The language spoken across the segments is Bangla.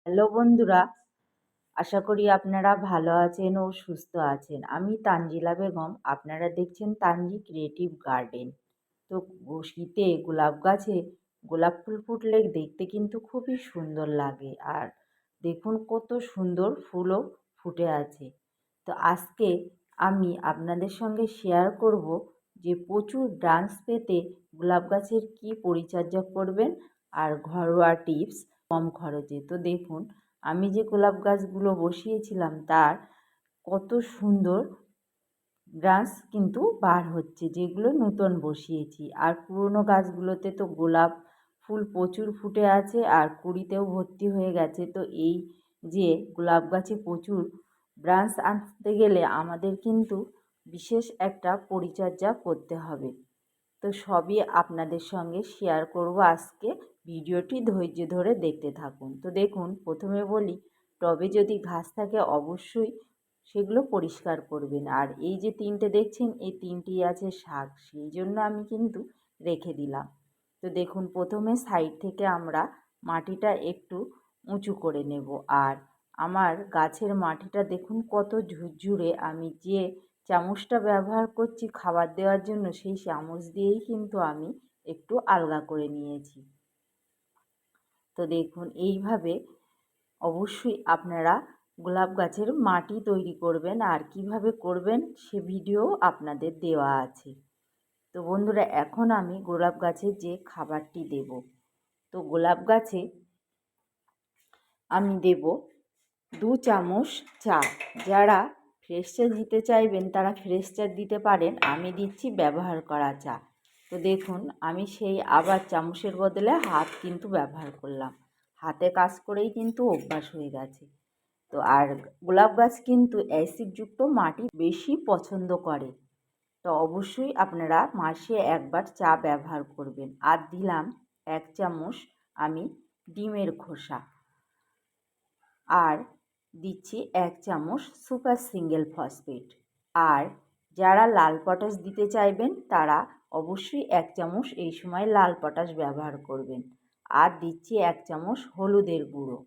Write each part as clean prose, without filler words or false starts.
হ্যালো বন্ধুরা, আশা করি আপনারা ভালো আছেন ও সুস্থ আছেন। আমি তানজিলা বেগম, আপনারা দেখছেন তানজি ক্রিয়েটিভ গার্ডেন। তো শীতে গোলাপ গাছে গোলাপ ফুল ফুটলে দেখতে কিন্তু খুবই সুন্দর লাগে। আর দেখুন কত সুন্দর ফুলও ফুটে আছে। তো আজকে আমি আপনাদের সঙ্গে শেয়ার করব যে প্রচুর ব্রাঞ্চ পেতে গোলাপ গাছের কী পরিচর্যা করবেন আর ঘরোয়া টিপস কম খরচে। তো দেখুন আমি যে গোলাপ গাছগুলো বসিয়েছিলাম তার কত সুন্দর ব্রাঞ্চ কিন্তু বার হচ্ছে, যেগুলো নতুন বসিয়েছি। আর পুরনো গাছগুলোতে তো গোলাপ ফুল প্রচুর ফুটে আছে আর কুঁড়িতেও ভর্তি হয়ে গেছে। তো এই যে গোলাপ গাছে প্রচুর ব্রাঞ্চ আনতে গেলে আমাদের কিন্তু বিশেষ একটা পরিচর্যা করতে হবে। তো সবই আপনাদের সঙ্গে শেয়ার করব আজকে। ভিডিওটি ধৈর্য ধরে দেখতে থাকুন। তো দেখুন, প্রথমে বলি, টবে যদি ঘাস থাকে অবশ্যই সেগুলো পরিষ্কার করবেন। আর এই যে তিনটে দেখছেন, এই তিনটি আছে শাক, সেই জন্য আমি কিন্তু রেখে দিলাম। তো দেখুন, প্রথমে সাইড থেকে আমরা মাটিটা একটু উঁচু করে নেব। আর আমার গাছের মাটিটা দেখুন কত ঝুরঝুরে। আমি যে চামচটা ব্যবহার করছি খাবার দেওয়ার জন্য, সেই চামচ দিয়েই কিন্তু আমি একটু আলগা করে নিয়েছি। তো দেখুন, এইভাবে অবশ্যই আপনারা গোলাপ গাছের মাটি তৈরি করবেন। আর কিভাবে করবেন সে ভিডিও আপনাদের দেওয়া আছে। তো বন্ধুরা, এখন আমি গোলাপ গাছে যে খাবারটি দেব, তো গোলাপ গাছে আমি দেব 2 চামচ চা। যারা ফ্রেশ চা দিতে চাইবেন তারা ফ্রেশ চা দিতে পারেন, আমি দিচ্ছি ব্যবহার করা চা। তো দেখুন, আমি সেই আবার চামচের বদলে হাত কিন্তু ব্যবহার করলাম। হাতে কাজ করেই কিন্তু অভ্যাস হয়ে গেছে। তো আর গোলাপ গাছ কিন্তু অ্যাসিডযুক্ত মাটি বেশি পছন্দ করে। তো অবশ্যই আপনারা মাসে একবার চা ব্যবহার করবেন। আর দিলাম 1 চামচ আমি ডিমের খোসা। আর দিচ্ছি 1 চামচ সুপার সিঙ্গেল ফসফেট। আর যারা লাল পটাশ দিতে চাইবেন তারা অবশ্যই 1 চামচ এই সময় লাল পটাশ ব্যবহার করবেন। আর দিচ্ছি 1 চামচ হলুদের গুঁড়ো।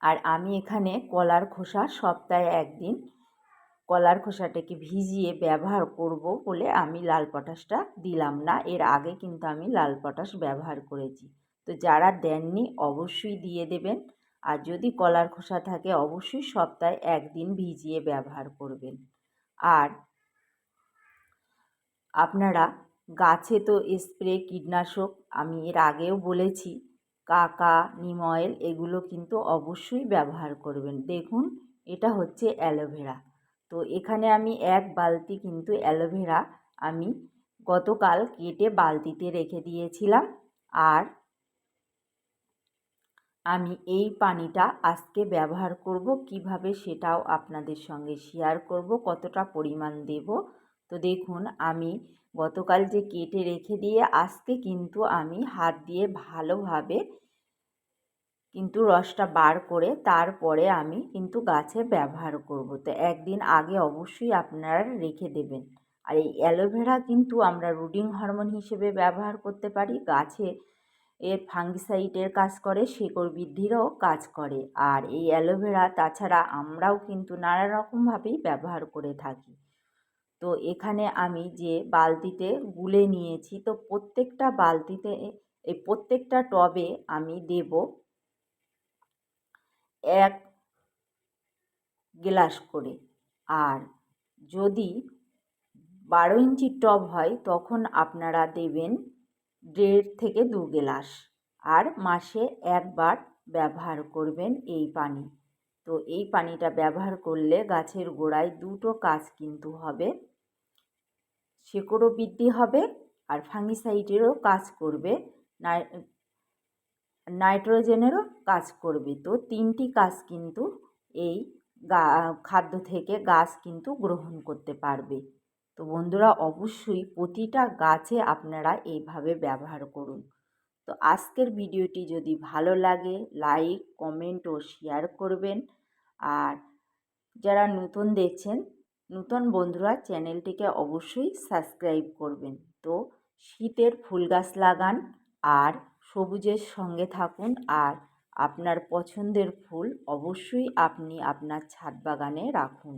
আর আমি এখানে কলার খোসা সপ্তাহে 1 দিন কলার খোসাটাকে ভিজিয়ে ব্যবহার করব বলে আমি লাল পটাশটা দিলাম না। এর আগে কিন্তু আমি লাল পটাশ ব্যবহার করেছি। তো যারা দেননি অবশ্যই দিয়ে দেবেন। আর যদি কলার খোসা থাকে অবশ্যই সপ্তাহে 1 দিন ভিজিয়ে ব্যবহার করবেন। আর আপনারা গাছে তো স্প্রে কীটনাশক আমি এর আগেও বলেছি, কাকা, নিম অয়েল এগুলো কিন্তু অবশ্যই ব্যবহার করবেন। দেখুন, এটা হচ্ছে অ্যালোভেরা। তো এখানে আমি 1 বালতি কিন্তু অ্যালোভেরা আমি গতকাল কেটে বালতিতে রেখে দিয়েছিলাম। আর আমি এই পানিটা আজকে ব্যবহার করব, কিভাবে সেটাও আপনাদের সঙ্গে শেয়ার করব, কতটা পরিমাণ দেব। তো দেখুন, আমি গতকাল যে কেটে রেখে দিয়ে আজকে কিন্তু আমি হাত দিয়ে ভালোভাবে কিন্তু রসটা বার করে তারপরে আমি কিন্তু গাছে ব্যবহার করব। তো একদিন আগে অবশ্যই আপনারা রেখে দেবেন। আর এই অ্যালোভেরা কিন্তু আমরা রুটিং হরমোন হিসেবে ব্যবহার করতে পারি। গাছে এর ফাঙ্গিসাইডের কাজ করে, শিকড় বৃদ্ধিরও কাজ করে। আর এই অ্যালোভেরা তাছাড়া আমরাও কিন্তু নানা রকমভাবেই ব্যবহার করে থাকি। তো এখানে আমি যে বালতিতে গুলে নিয়েছি, তো প্রত্যেকটা বালতিতে এই প্রত্যেকটা টবে আমি দেব 1 গ্লাস করে। আর যদি 12 ইঞ্চির টব হয় তখন আপনারা দেবেন 1.5 থেকে 2 গ্লাস। আর মাসে একবার ব্যবহার করবেন এই পানি। তো এই পানিটা ব্যবহার করলে গাছের গোড়ায় দুটো কাজ কিন্তু হবে, শিকড়ও বৃদ্ধি হবে আর ফাঙ্গিসাইডেরও কাজ করবে, নাইট্রোজেনেরও কাজ করবে। তো 3টি কাজ কিন্তু এই খাদ্য থেকে গাছ কিন্তু গ্রহণ করতে পারবে। তো বন্ধুরা, অবশ্যই প্রতিটা গাছে আপনারা এইভাবে ব্যবহার করুন। তো আজকের ভিডিওটি যদি ভালো লাগে লাইক, কমেন্ট ও শেয়ার করবেন। আর যারা নতুন দেখছেন, নতুন বন্ধুরা চ্যানেলটিকে অবশ্যই সাবস্ক্রাইব করবেন। তো শীতের ফুল গাছ লাগান আর সবুজের সঙ্গে থাকুন। আর আপনার পছন্দের ফুল অবশ্যই আপনি আপনার ছাদ বাগানে রাখুন।